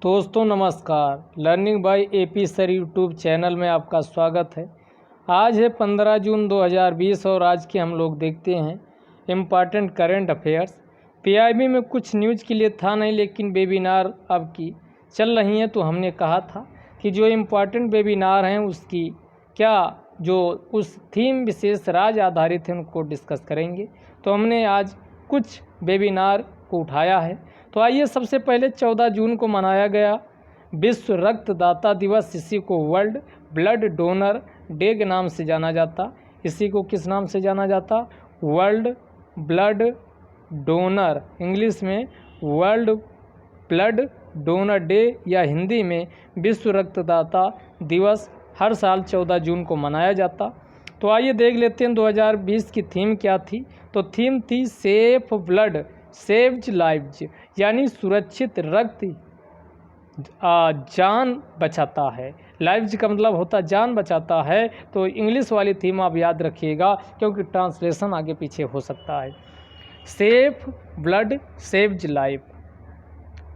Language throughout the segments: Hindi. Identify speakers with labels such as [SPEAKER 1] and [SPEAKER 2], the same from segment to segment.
[SPEAKER 1] दोस्तों नमस्कार। Learning by AP sir YouTube channel में आपका स्वागत है। आज है 15 जून 2020 और आज के हम लोग देखते हैं इम्पॉर्टेंट करंट अफेयर्स। पीआईबी में कुछ न्यूज़ के लिए था नहीं, लेकिन वेबिनार अब की चल रही हैं, तो हमने कहा था कि जो इम्पॉर्टेंट वेबिनार हैं उसकी क्या जो उस थीम विशेष राज्य आधारित है उनको डिस्कस करेंगे। तो हमने आज कुछ वेबिनार को उठाया है। तो आइए, सबसे पहले 14 जून को मनाया गया विश्व रक्तदाता दिवस। इसी को वर्ल्ड ब्लड डोनर डे के नाम से जाना जाता। इसी को किस नाम से जाना जाता? वर्ल्ड ब्लड डोनर, इंग्लिश में वर्ल्ड ब्लड डोनर डे या हिंदी में विश्व रक्तदाता दिवस हर साल 14 जून को मनाया जाता। तो आइए देख लेते हैं 2020 की थीम क्या थी। तो थीम थी सेफ ब्लड सेव्स लाइव्स, यानी सुरक्षित रक्त जान बचाता है। लाइव्स का मतलब होता जान बचाता है। तो इंग्लिश वाली थीम आप याद रखिएगा, क्योंकि ट्रांसलेशन आगे पीछे हो सकता है। Safe blood saves life.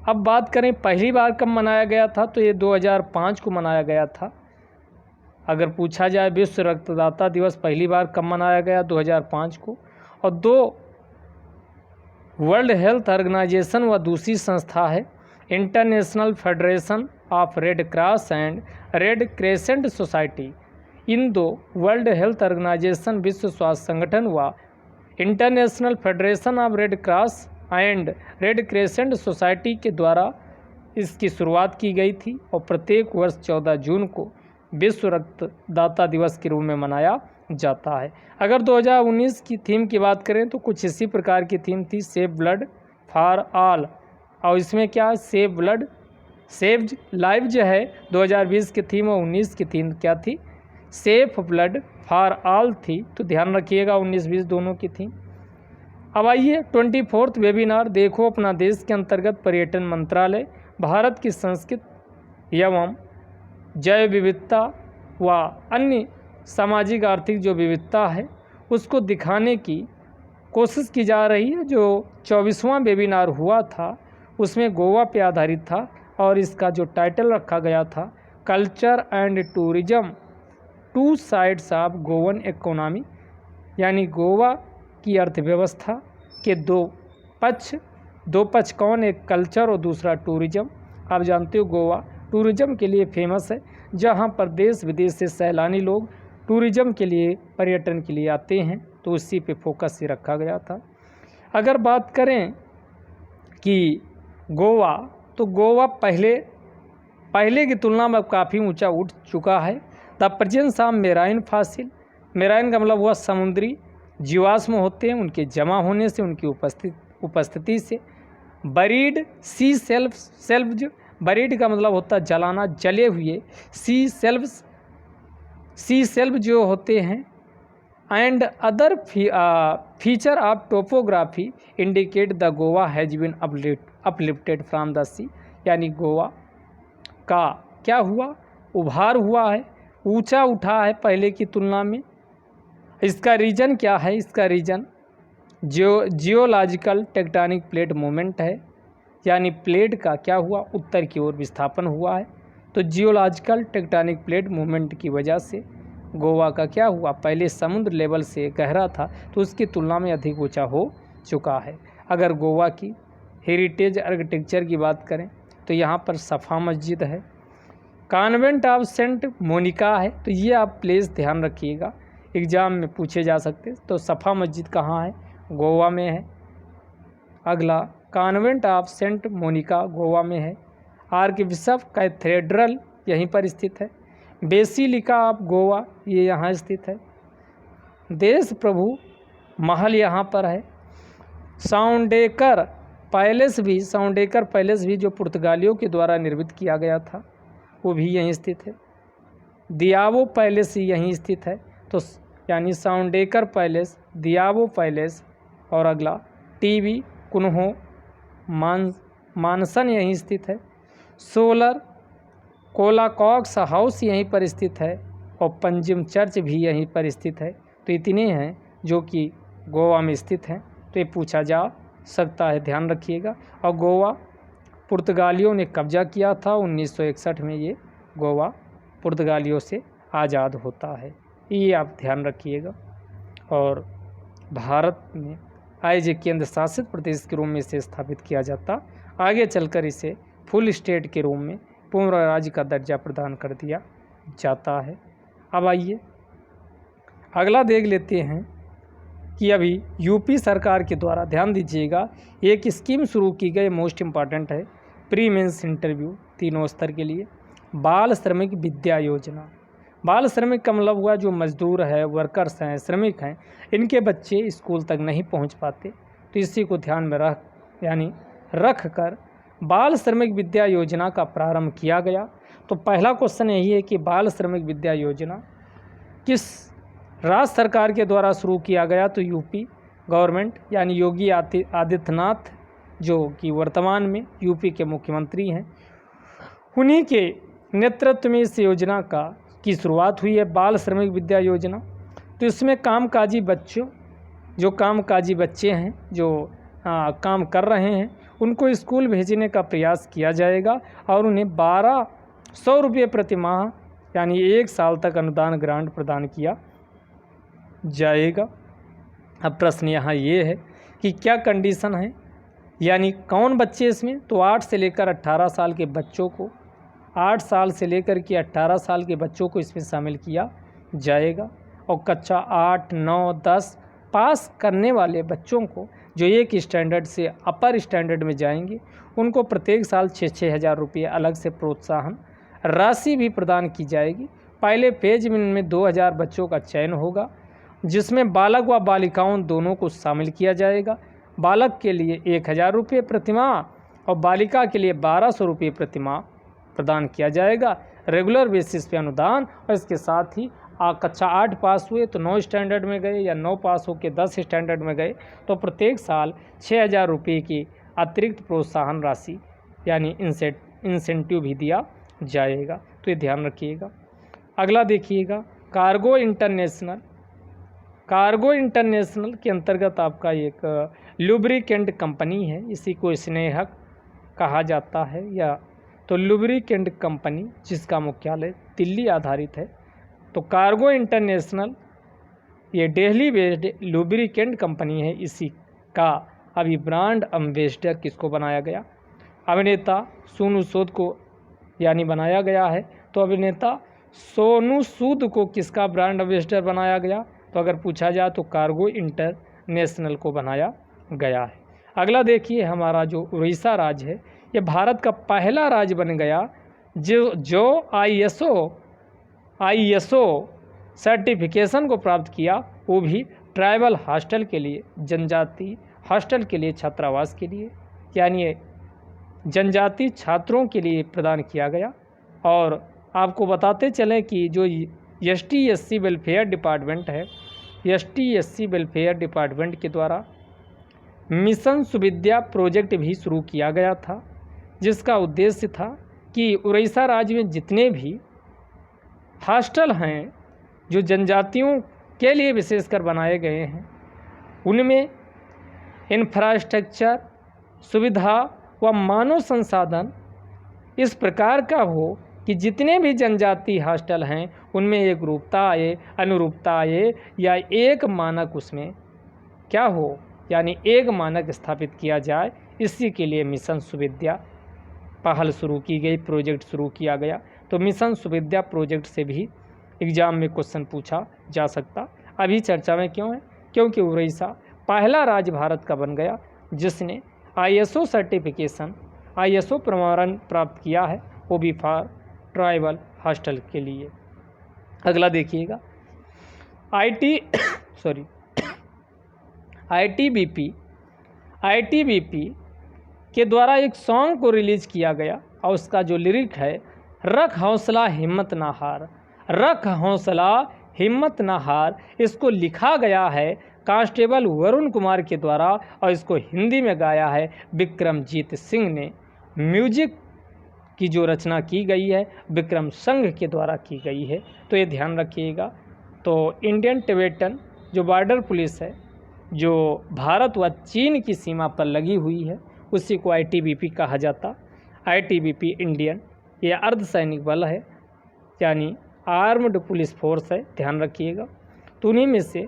[SPEAKER 1] अब बात करें पहली बार कब मनाया गया था, तो ये 2005 को मनाया गया था। अगर पूछा जाए विश्व रक्तदाता दिवस पहली बार कब मनाया गया, 2005 को। और दो वर्ल्ड हेल्थ ऑर्गेनाइजेशन व दूसरी संस्था है international federation of red cross and red crescent society. इन दो वर्ल्ड हेल्थ ऑर्गेनाइजेशन विश्व स्वास्थ्य संगठन व international federation of red cross and red crescent society के द्वारा इसकी शुरुआत की गई थी और प्रत्येक वर्ष 14 जून को विश्व रक्तदाता दिवस के रूप में मनाया जाता है। अगर 2019 की थीम की बात करें तो कुछ इसी प्रकार की थीम थी, सेव ब्लड फॉर ऑल। और इसमें क्या है, सेव ब्लड सेव्स लाइफ जो है 2020 की थीम और 19 की थीम क्या थी, सेफ ब्लड फॉर ऑल थी। तो ध्यान रखिएगा 19-20 दोनों की थीम। अब आइए 24वां वेबिनार, देखो अपना देश के अंतर्गत पर्यटन मंत्रालय भारत की संस्कृति एवं जैव विविधता व अन्य सामाजिक आर्थिक जो विविधता है उसको दिखाने की कोशिश की जा रही है। जो 24वां वेबिनार हुआ था उसमें गोवा पे आधारित था और इसका जो टाइटल रखा गया था, culture and tourism two sides of Goan economy, यानी गोवा की अर्थव्यवस्था के दो पक्ष कौन, एक कल्चर और दूसरा टूरिज्म। आप जानते हो गोवा टूरिज्म के लिए फेमस है, जहां पर देश विदेश से सैलानी लोग टूरिज्म के लिए पर्यटन के लिए आते हैं। तो उसी पे फोकस से रखा गया था। अगर बात करें कि गोवा, तो गोवा पहले की तुलना में काफ़ी ऊंचा उठ चुका है। The presence of marine fossil, marine का मतलब हुआ समुद्री जीवाश्म होते हैं, उनके जमा होने से, उनकी उपस्थिति से। बरीड सी सेल्व्स, बरीड का मतलब होता है जलाना, जले हुए। सी सेल्व जो होते हैं। And other feature of topography indicate the Goa has been uplifted from the sea, यानी गोवा का क्या हुआ, उभार हुआ है, ऊंचा उठा है पहले की तुलना में। इसका रीजन क्या है, इसका reason geological tectonic plate movement है, यानी प्लेट का क्या हुआ, उत्तर की ओर विस्थापन हुआ है। तो जियोलॉजिकल टेक्टोनिक प्लेट मूवमेंट की वजह से गोवा का क्या हुआ, पहले समुद्र लेवल से गहरा था तो उसकी तुलना में अधिक ऊंचा हो चुका है। अगर गोवा की हेरिटेज आर्किटेक्चर की बात करें तो यहाँ पर सफ़ा मस्जिद है, कॉन्वेंट ऑफ सेंट मोनिका है। तो ये आप प्लेस ध्यान रखिएगा, एग्ज़ाम में पूछे जा सकते। तो सफ़ा मस्जिद कहाँ है, गोवा में है। अगला convent of saint Monica Goa में है। आर्कबिशप कैथेड्रल यहीं पर स्थित है। बेसिलिका ऑफ गोवा ये यहाँ स्थित है। देश प्रभु महल यहाँ पर है। साउंडेकर पैलेस भी जो पुर्तगालियों के द्वारा निर्मित किया गया था वो भी यहीं स्थित है। दियावो पैलेस यहीं स्थित है। तो यानी साउंडेकर पैलेस, दियावो पैलेस। और अगला टीवी कुन्हो मानसन यहीं स्थित है। सोलर कोलाकॉक्स हाउस यहीं पर स्थित है और पंजिम चर्च भी यहीं पर स्थित है। तो इतने हैं जो कि गोवा में स्थित हैं। तो ये पूछा जा सकता है, ध्यान रखिएगा। और गोवा पुर्तगालियों ने कब्जा किया था। 1961 में ये गोवा पुर्तगालियों से आज़ाद होता है, ये आप ध्यान रखिएगा। और भारत में एज ए केंद्र शासित प्रदेश के रूप में इसे स्थापित किया जाता, आगे चलकर इसे फुल स्टेट के रूप में पूर्ण राज्य का दर्जा प्रदान कर दिया जाता है। अब आइए अगला देख लेते हैं कि अभी यूपी सरकार के द्वारा, ध्यान दीजिएगा, एक स्कीम शुरू की गई, मोस्ट इम्पॉर्टेंट है, प्री मेंस इंटरव्यू 3 स्तर के लिए, बाल श्रमिक विद्या योजना। बाल श्रमिक का मतलब हुआ जो मजदूर है, वर्कर्स हैं, श्रमिक हैं, इनके बच्चे स्कूल तक नहीं पहुंच पाते, तो इसी को ध्यान में रख कर बाल श्रमिक विद्या योजना का प्रारंभ किया गया। तो पहला क्वेश्चन यही है कि बाल श्रमिक विद्या योजना किस राज्य सरकार के द्वारा शुरू किया गया? तो यूपी गवर्नमेंट यानी योगी आदित्यनाथ, जो कि वर्तमान में यूपी के मुख्यमंत्री हैं, उन्हीं के नेतृत्व में इस योजना की शुरुआत हुई है, बाल श्रमिक विद्या योजना। तो इसमें कामकाजी बच्चों, जो कामकाजी बच्चे हैं, जो काम कर रहे हैं, उनको स्कूल भेजने का प्रयास किया जाएगा और उन्हें 1200 रुपये प्रति माह यानी 1 साल तक अनुदान ग्रांट प्रदान किया जाएगा। अब प्रश्न यहाँ ये है कि क्या कंडीशन है, यानी कौन बच्चे इसमें? तो 8 से लेकर 18 साल के बच्चों को, 8 साल से लेकर के 18 साल के बच्चों को इसमें शामिल किया जाएगा। और कक्षा 8, 9, 10 पास करने वाले बच्चों को, जो एक स्टैंडर्ड से अपर स्टैंडर्ड में जाएंगे, उनको प्रत्येक साल 6-6 हज़ार रुपये अलग से प्रोत्साहन राशि भी प्रदान की जाएगी। पहले फेज में इनमें 2000 बच्चों का चयन होगा, जिसमें बालक व बालिकाओं दोनों को शामिल किया जाएगा। बालक के लिए 1000 रुपये प्रतिमाह और बालिका के लिए 1200 रुपये प्रतिमाह प्रदान किया जाएगा रेगुलर बेसिस पे अनुदान। और इसके साथ ही कक्षा 8 पास हुए तो 9 स्टैंडर्ड में गए, या 9 पास होकर 10 स्टैंडर्ड में गए तो प्रत्येक साल 6000 रुपये की अतिरिक्त प्रोत्साहन राशि यानी इंसेंटिव भी दिया जाएगा। तो ये ध्यान रखिएगा। अगला देखिएगा, कार्गो इंटरनेशनल के अंतर्गत आपका एक लुब्रिकेंट कंपनी है, इसी को स्नेहक कहा जाता है, या तो लुब्रिकेंट कंपनी, जिसका मुख्यालय दिल्ली आधारित है। तो कार्गो इंटरनेशनल ये दिल्ली बेस्ड लुब्रिकेंट कंपनी है, इसी का अभी ब्रांड एम्बेसडर किसको बनाया गया? अभिनेता सोनू सूद को यानी बनाया गया है। तो अभिनेता सोनू सूद को किसका ब्रांड एम्बेसडर बनाया गया? तो अगर पूछा जाए तो कार्गो इंटरनेशनल को बनाया गया है। अगला देखिए, हमारा जो उड़ीसा राज्य है, ये भारत का पहला राज्य बन गया जो आईएसओ सर्टिफिकेशन को प्राप्त किया, वो भी ट्राइबल हॉस्टल के लिए, जनजाति हॉस्टल के लिए, छात्रावास के लिए, यानी जनजाति छात्रों के लिए प्रदान किया गया। और आपको बताते चलें कि जो ST/SC वेलफेयर डिपार्टमेंट है, ST/SC वेलफेयर डिपार्टमेंट के द्वारा मिशन सुविद्या प्रोजेक्ट भी शुरू किया गया था, जिसका उद्देश्य था कि उड़ीसा राज्य में जितने भी हॉस्टल हैं जो जनजातियों के लिए विशेषकर बनाए गए हैं, उनमें इंफ्रास्ट्रक्चर, सुविधा व मानव संसाधन इस प्रकार का हो कि जितने भी जनजाति हॉस्टल हैं उनमें एक रूपता आए, अनुरूपता आए, या एक मानक उसमें क्या हो, यानी एक मानक स्थापित किया जाए। इसी के लिए मिशन सुविद्या पहल शुरू की गई, प्रोजेक्ट शुरू किया गया। तो मिशन सुविद्या प्रोजेक्ट से भी एग्जाम में क्वेश्चन पूछा जा सकता। अभी चर्चा में क्यों है? क्योंकि उड़ीसा पहला राज्य भारत का बन गया जिसने ISO सर्टिफिकेशन, ISO प्रमाणन प्राप्त किया है, वो भी फॉर ट्राइबल हॉस्टल के लिए। अगला देखिएगा, ITBP के द्वारा एक सॉन्ग को रिलीज किया गया और उसका जो लिरिक है, रख हौसला हिम्मत ना हार, रख हौसला हिम्मत ना हार, इसको लिखा गया है कांस्टेबल वरुण कुमार के द्वारा और इसको हिंदी में गाया है विक्रमजीत सिंह ने। म्यूजिक की जो रचना की गई है विक्रम संघ के द्वारा की गई है। तो ये ध्यान रखिएगा। तो इंडियन टिबेटन जो बॉर्डर पुलिस है, जो भारत व चीन की सीमा पर लगी हुई है, उसी को ITBP कहा जाता। ITBP इंडियन, ये अर्धसैनिक बल है यानी आर्म्ड पुलिस फोर्स है, ध्यान रखिएगा। तो उन्हीं में से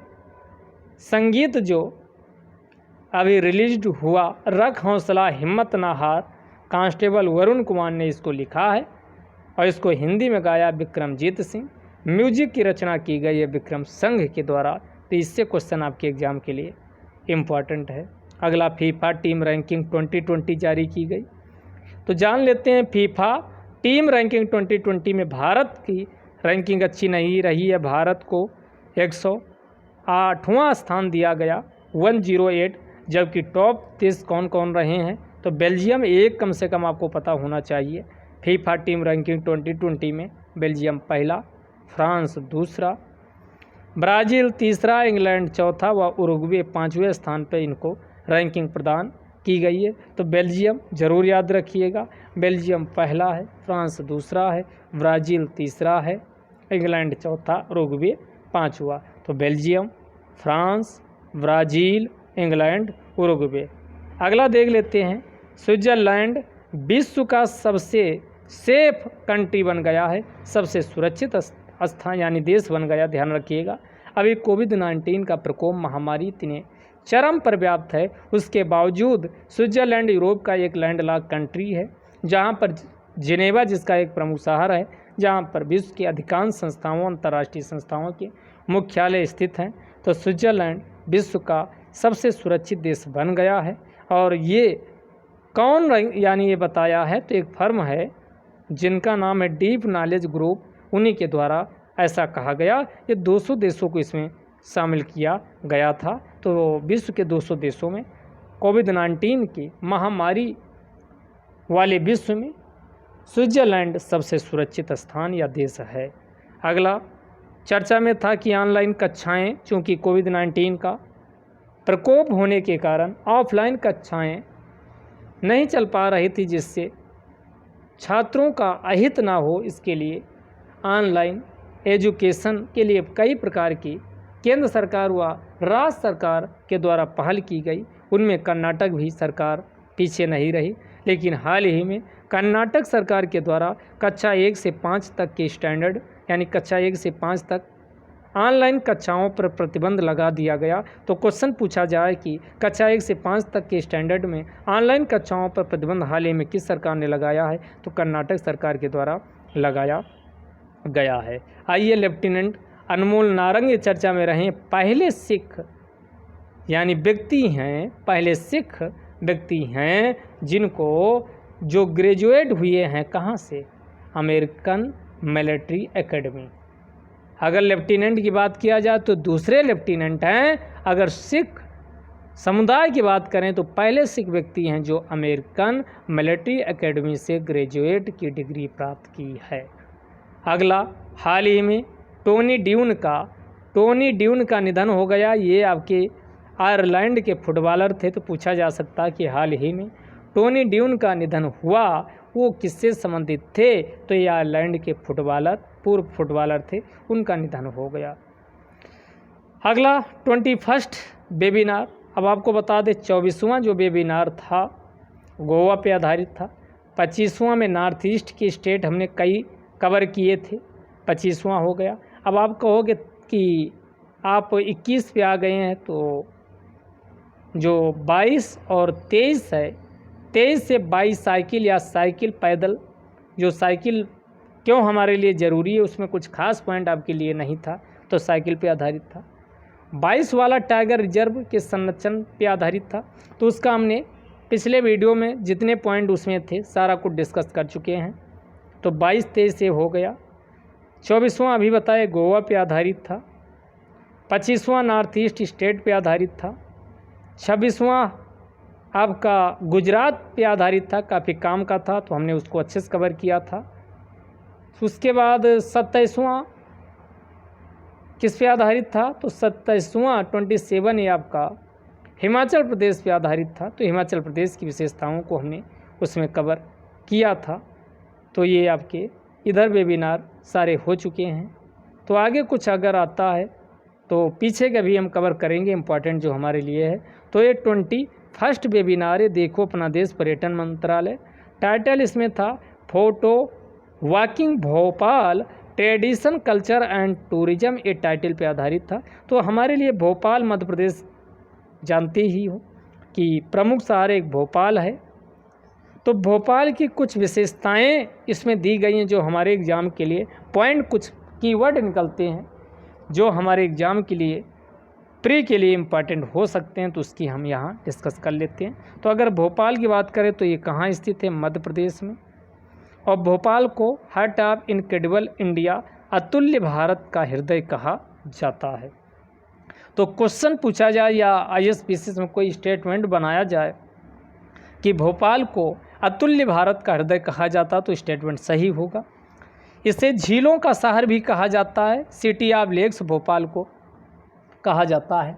[SPEAKER 1] संगीत जो अभी रिलीज्ड हुआ, रख हौसला हिम्मत ना हार, कांस्टेबल वरुण कुमार ने इसको लिखा है और इसको हिंदी में गाया विक्रमजीत सिंह। म्यूजिक की रचना की गई है विक्रम संघ के द्वारा। तो इससे क्वेश्चन आपके एग्जाम के लिए इम्पॉर्टेंट है। अगला फीफा टीम रैंकिंग 2020 जारी की गई। तो जान लेते हैं फीफा टीम रैंकिंग 2020 में भारत की रैंकिंग अच्छी नहीं रही है। भारत को 108वां स्थान दिया गया, 108, जबकि टॉप 30 कौन कौन रहे हैं? तो बेल्जियम एक कम से कम आपको पता होना चाहिए। फीफा टीम रैंकिंग 2020 में बेल्जियम पहला, फ्रांस दूसरा, ब्राज़ील तीसरा, इंग्लैंड चौथा व उरुग्वे 5वें स्थान पर इनको रैंकिंग प्रदान की गई है। तो बेल्जियम ज़रूर याद रखिएगा, बेल्जियम पहला है, फ्रांस दूसरा है, ब्राज़ील तीसरा है, इंग्लैंड चौथा, उरुग्वे पाँचवा। तो Belgium, France, Brazil, England, Uruguay. अगला देख लेते हैं, स्विट्ज़रलैंड विश्व का सबसे सेफ कंट्री बन गया है, सबसे सुरक्षित स्थान यानी देश बन गया, ध्यान रखिएगा। अभी कोविड-19 का प्रकोप महामारी इतने चरम पर व्याप्त है, उसके बावजूद स्विट्ज़रलैंड यूरोप का एक लैंडलॉक कंट्री है, जहां पर जिनेवा जिसका एक प्रमुख शहर है, जहां पर विश्व की अधिकांश संस्थाओं, अंतर्राष्ट्रीय संस्थाओं के मुख्यालय स्थित हैं। तो स्विट्ज़रलैंड विश्व का सबसे सुरक्षित देश बन गया है। और ये कौन यानी ये बताया है? तो एक फर्म है जिनका नाम है डीप नॉलेज ग्रुप, उन्हीं के द्वारा ऐसा कहा गया। ये 200 देशों को इसमें शामिल किया गया था। तो विश्व के 200 देशों में कोविड-19 की महामारी वाले विश्व में स्विट्ज़रलैंड सबसे सुरक्षित स्थान या देश है। अगला चर्चा में था कि ऑनलाइन कक्षाएं, चूँकि कोविड-19 का प्रकोप होने के कारण ऑफलाइन कक्षाएं नहीं चल पा रही थी, जिससे छात्रों का अहित ना हो, इसके लिए ऑनलाइन एजुकेशन के लिए कई प्रकार की केंद्र सरकार व राज्य सरकार के द्वारा पहल की गई। उनमें कर्नाटक भी सरकार पीछे नहीं रही, लेकिन हाल ही में कर्नाटक सरकार के द्वारा कक्षा 1 से 5 तक के स्टैंडर्ड यानी कक्षा 1 से 5 तक ऑनलाइन कक्षाओं पर प्रतिबंध लगा दिया गया। तो क्वेश्चन पूछा जाए कि कक्षा 1 से 5 तक के स्टैंडर्ड में ऑनलाइन कक्षाओं पर प्रतिबंध हाल ही में किस सरकार ने लगाया है? तो कर्नाटक सरकार के द्वारा लगाया गया है। आइए लेफ्टिनेंट अनमोल नारंग चर्चा में रहे पहले सिख यानी व्यक्ति हैं, पहले सिख व्यक्ति हैं जिनको जो ग्रेजुएट हुए हैं कहाँ से? American military academy. अगर लेफ्टिनेंट की बात किया जाए तो दूसरे लेफ्टिनेंट हैं। अगर सिख समुदाय की बात करें तो पहले सिख व्यक्ति हैं जो अमेरिकन मिलिट्री एकेडमी से ग्रेजुएट की डिग्री प्राप्त की है। अगला, हाल ही में टोनी ड्यून का निधन हो गया। ये आपके आयरलैंड के फुटबॉलर थे। तो पूछा जा सकता है कि हाल ही में टोनी ड्यून का निधन हुआ, वो किससे संबंधित थे? तो ये आयरलैंड के फुटबॉलर, पूर्व फुटबॉलर थे, उनका निधन हो गया। अगला 21st वेबिनार। अब आपको बता दें 24वां जो वेबिनार था गोवा पे आधारित था। 25वां में नॉर्थ ईस्ट की स्टेट हमने कई कवर किए थे, 25वां हो गया। अब आप कहोगे कि आप 21 पे आ गए हैं, तो जो 22 और 23 है, 23 से 22 साइकिल या साइकिल पैदल, जो साइकिल क्यों हमारे लिए ज़रूरी है उसमें कुछ खास पॉइंट आपके लिए नहीं था, तो साइकिल पे आधारित था। 22 वाला टाइगर रिजर्व के संरक्षण पे आधारित था। तो उसका हमने पिछले वीडियो में जितने पॉइंट उसमें थे सारा कुछ डिस्कस कर चुके हैं। तो 22-23 से हो गया। 24वां अभी बताए गोवा पे आधारित था। 25वां नॉर्थ ईस्ट स्टेट पे आधारित था। 26वां आपका गुजरात पे आधारित था, काफ़ी काम का था, तो हमने उसको अच्छे से कवर किया था। उसके बाद 27वां किस पे आधारित था? तो 27वां 27 ये आपका हिमाचल प्रदेश पे आधारित था। तो हिमाचल प्रदेश की विशेषताओं को हमने उसमें कवर किया था। तो ये आपके इधर वेबिनार सारे हो चुके हैं। तो आगे कुछ अगर आता है तो पीछे का भी हम कवर करेंगे, इम्पॉर्टेंट जो हमारे लिए है। तो ये 21st वेबिनार है, देखो अपना देश पर्यटन मंत्रालय। टाइटल इसमें था photo walking Bhopal tradition culture and tourism, ये टाइटल पे आधारित था। तो हमारे लिए भोपाल मध्य प्रदेश जानते ही हो कि प्रमुख शहर एक भोपाल है। तो भोपाल की कुछ विशेषताएं इसमें दी गई हैं जो हमारे एग्ज़ाम के लिए पॉइंट, कुछ कीवर्ड निकलते हैं जो हमारे एग्ज़ाम के लिए प्री के लिए इम्पॉर्टेंट हो सकते हैं, तो उसकी हम यहाँ डिस्कस कर लेते हैं। तो अगर भोपाल की बात करें तो ये कहाँ स्थित है? मध्य प्रदेश में। और भोपाल को हार्ट ऑफ इनक्रेडिबल इंडिया, अतुल्य भारत का हृदय कहा जाता है। तो क्वेश्चन पूछा जाए या ISPC में कोई स्टेटमेंट बनाया जाए कि भोपाल को अतुल्य भारत का हृदय कहा जाता, तो स्टेटमेंट सही होगा। इसे झीलों का शहर भी कहा जाता है, सिटी ऑफ लेक्स भोपाल को कहा जाता है।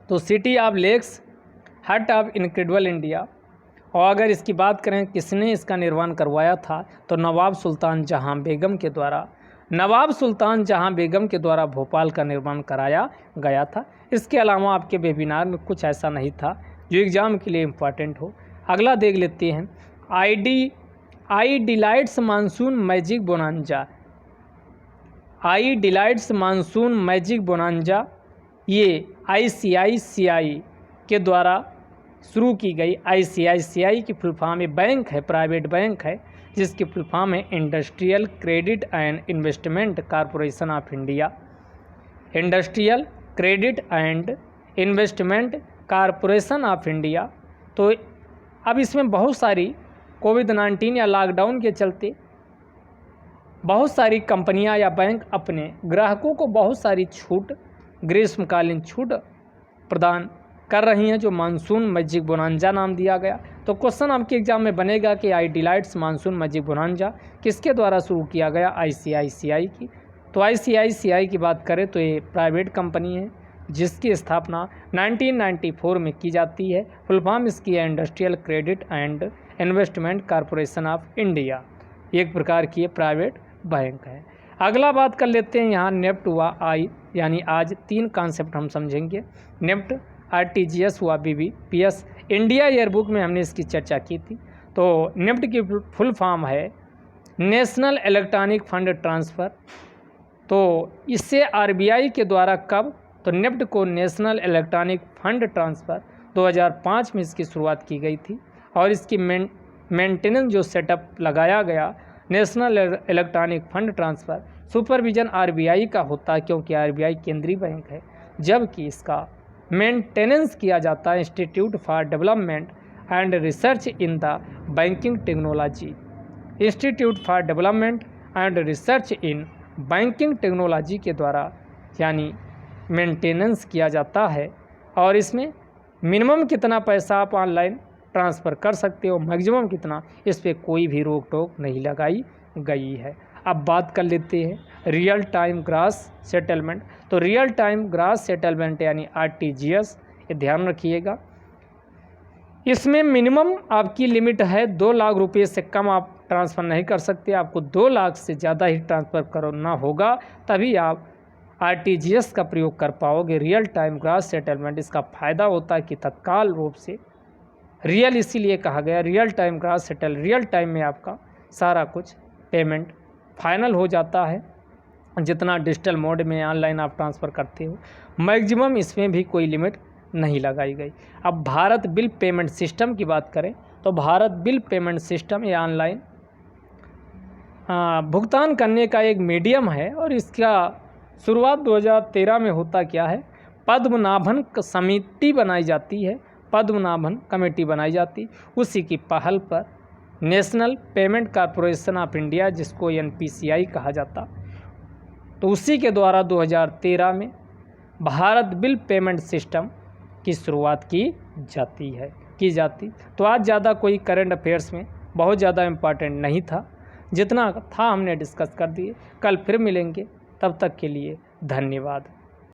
[SPEAKER 1] तो city of lakes, heart of incredible India. और अगर इसकी बात करें किसने इसका निर्माण करवाया था, तो नवाब सुल्तान जहां बेगम के द्वारा, नवाब सुल्तान जहां बेगम के द्वारा भोपाल का निर्माण कराया गया था। इसके अलावा आपके वेबिनार में कुछ ऐसा नहीं था जो एग्ज़ाम के लिए इम्पॉर्टेंट हो। अगला देख लेते हैं, आई डिलाइट्स मानसून मैजिक बोनांजा। आई डिलाइट्स मानसून मैजिक बोनांजा ये ICICI के द्वारा शुरू की गई। ICICI की फुल फॉर्म है, बैंक है, प्राइवेट बैंक है, जिसकी फुल फॉर्म है industrial credit and investment corporation of India. Industrial credit and investment corporation of India. तो अब इसमें बहुत सारी कोविड-19 या लॉकडाउन के चलते बहुत सारी कंपनियां या बैंक अपने ग्राहकों को बहुत सारी छूट, ग्रीष्मकालीन छूट प्रदान कर रही हैं, जो मानसून मैजिक बोनांजा नाम दिया गया। तो क्वेश्चन आपके एग्जाम में बनेगा कि आई डिलाइट्स मानसून मैजिक बोनांजा किसके द्वारा शुरू किया गया? ICICI की। तो ICICI की बात करें तो ये प्राइवेट कंपनी है जिसकी स्थापना 1994 में की जाती है। फुल फॉर्म इसकी है industrial credit and investment corporation of India. एक प्रकार की प्राइवेट बैंक है। अगला बात कर लेते हैं यहाँ नेफ्ट हुआ आई, यानी आज 3 कॉन्सेप्ट हम समझेंगे। नेफ्ट, RTGS हुआ, BBPS। इंडिया ईयरबुक में हमने इसकी चर्चा की थी। तो नेफ्ट की फुल फॉर्म है नेशनल इलेक्ट्रॉनिक फंड ट्रांसफ़र। तो इससे RBI के द्वारा कब, तो नेफ्ट को नेशनल इलेक्ट्रॉनिक फंड ट्रांसफ़र 2005 में इसकी शुरुआत की गई थी। और इसकी मेंटेनेंस जो सेटअप लगाया गया national electronic fund transfer, supervision RBI का होता है, क्योंकि RBI केंद्रीय बैंक है, जबकि इसका मेंटेनेंस किया जाता है institute for development and research in the banking technology. Institute for development and research in banking technology के द्वारा यानी मेंटेनेंस किया जाता है। और इसमें मिनिमम कितना पैसा आप ऑनलाइन ट्रांसफ़र कर सकते हो, मैक्सिमम कितना, इस पर कोई भी रोक टोक नहीं लगाई गई है। अब बात कर लेते हैं रियल टाइम ग्रास सेटलमेंट। तो रियल टाइम ग्रास सेटलमेंट यानी RTGS, ये ध्यान रखिएगा। इसमें मिनिमम आपकी लिमिट है 2 लाख रुपये से कम आप ट्रांसफ़र नहीं कर सकते। आपको 2 लाख से ज़्यादा ही ट्रांसफ़र करना होगा, तभी आप RTGS का प्रयोग कर पाओगे। रियल टाइम ग्रास सेटलमेंट, इसका फ़ायदा होता है कि तत्काल रूप से, रियल इसीलिए कहा गया real time gross settle, real time में आपका सारा कुछ पेमेंट फाइनल हो जाता है, जितना डिजिटल मोड में ऑनलाइन आप ट्रांसफ़र करते हो। मैक्सिमम इसमें भी कोई लिमिट नहीं लगाई गई। अब भारत बिल पेमेंट सिस्टम की बात करें तो भारत बिल पेमेंट सिस्टम ये ऑनलाइन भुगतान करने का एक मीडियम है। और इसका शुरुआत 2013 में होता क्या है, पद्मनाभन समिति बनाई जाती है, पद्मनाभन कमेटी बनाई जाती, उसी की पहल पर national payment corporation of India, जिसको NPCI कहा जाता, तो उसी के द्वारा 2013 में भारत बिल पेमेंट सिस्टम की शुरुआत की जाती। तो आज ज़्यादा कोई करंट अफेयर्स में बहुत ज़्यादा इम्पॉर्टेंट नहीं था, जितना था हमने डिस्कस कर दिए। कल फिर मिलेंगे, तब तक के लिए धन्यवाद।